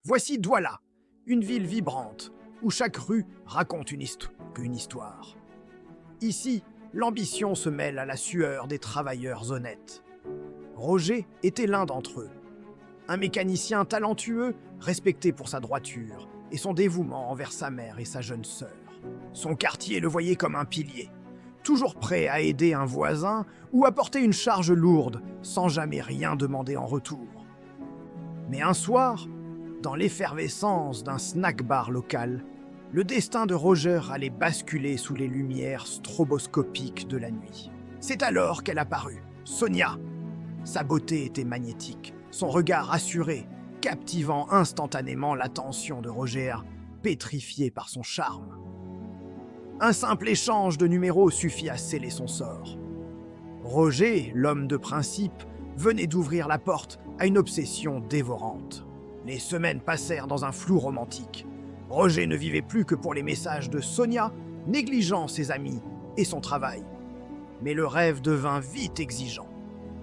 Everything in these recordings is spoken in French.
Voici Douala, une ville vibrante, où chaque rue raconte une histoire. Ici, l'ambition se mêle à la sueur des travailleurs honnêtes. Roger était l'un d'entre eux. Un mécanicien talentueux, respecté pour sa droiture et son dévouement envers sa mère et sa jeune sœur. Son quartier le voyait comme un pilier, toujours prêt à aider un voisin ou à porter une charge lourde sans jamais rien demander en retour. Mais un soir, dans l'effervescence d'un snack-bar local, le destin de Roger allait basculer sous les lumières stroboscopiques de la nuit. C'est alors qu'elle apparut, Sonia. Sa beauté était magnétique, son regard assuré, captivant instantanément l'attention de Roger, pétrifié par son charme. Un simple échange de numéros suffit à sceller son sort. Roger, l'homme de principe, venait d'ouvrir la porte à une obsession dévorante. Les semaines passèrent dans un flou romantique. Roger ne vivait plus que pour les messages de Sonia, négligeant ses amis et son travail. Mais le rêve devint vite exigeant.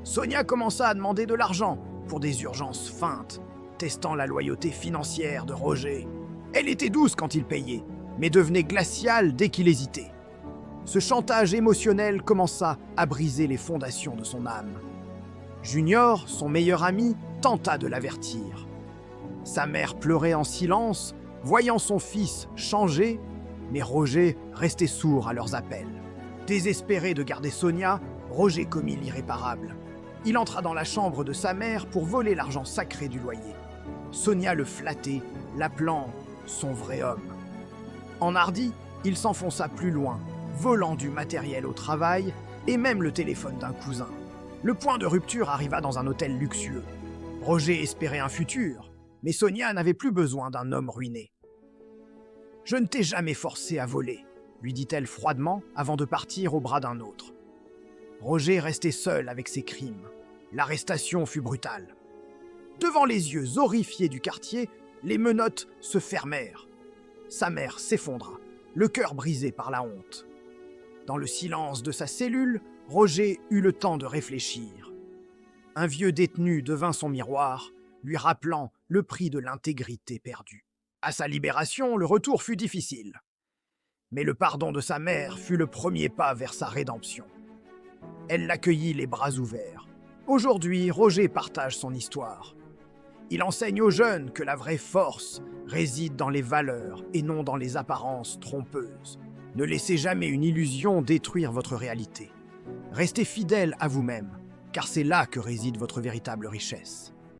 Sonia commença à demander de l'argent pour des urgences feintes, testant la loyauté financière de Roger. Elle était douce quand il payait, mais devenait glaciale dès qu'il hésitait. Ce chantage émotionnel commença à briser les fondations de son âme. Junior, son meilleur ami, tenta de l'avertir. Sa mère pleurait en silence, voyant son fils changer, mais Roger restait sourd à leurs appels. Désespéré de garder Sonia, Roger commit l'irréparable. Il entra dans la chambre de sa mère pour voler l'argent sacré du loyer. Sonia le flattait, l'appelant son vrai homme. Enhardi, il s'enfonça plus loin, volant du matériel au travail et même le téléphone d'un cousin. Le point de rupture arriva dans un hôtel luxueux. Roger espérait un futur, mais Sonia n'avait plus besoin d'un homme ruiné. « Je ne t'ai jamais forcé à voler », lui dit-elle froidement avant de partir au bras d'un autre. Roger restait seul avec ses crimes. L'arrestation fut brutale. Devant les yeux horrifiés du quartier, les menottes se fermèrent. Sa mère s'effondra, le cœur brisé par la honte. Dans le silence de sa cellule, Roger eut le temps de réfléchir. Un vieux détenu devint son miroir, lui rappelant le prix de l'intégrité perdue. À sa libération, le retour fut difficile. Mais le pardon de sa mère fut le premier pas vers sa rédemption. Elle l'accueillit les bras ouverts. Aujourd'hui, Roger partage son histoire. Il enseigne aux jeunes que la vraie force réside dans les valeurs et non dans les apparences trompeuses. Ne laissez jamais une illusion détruire votre réalité. Restez fidèle à vous-même, car c'est là que réside votre véritable richesse.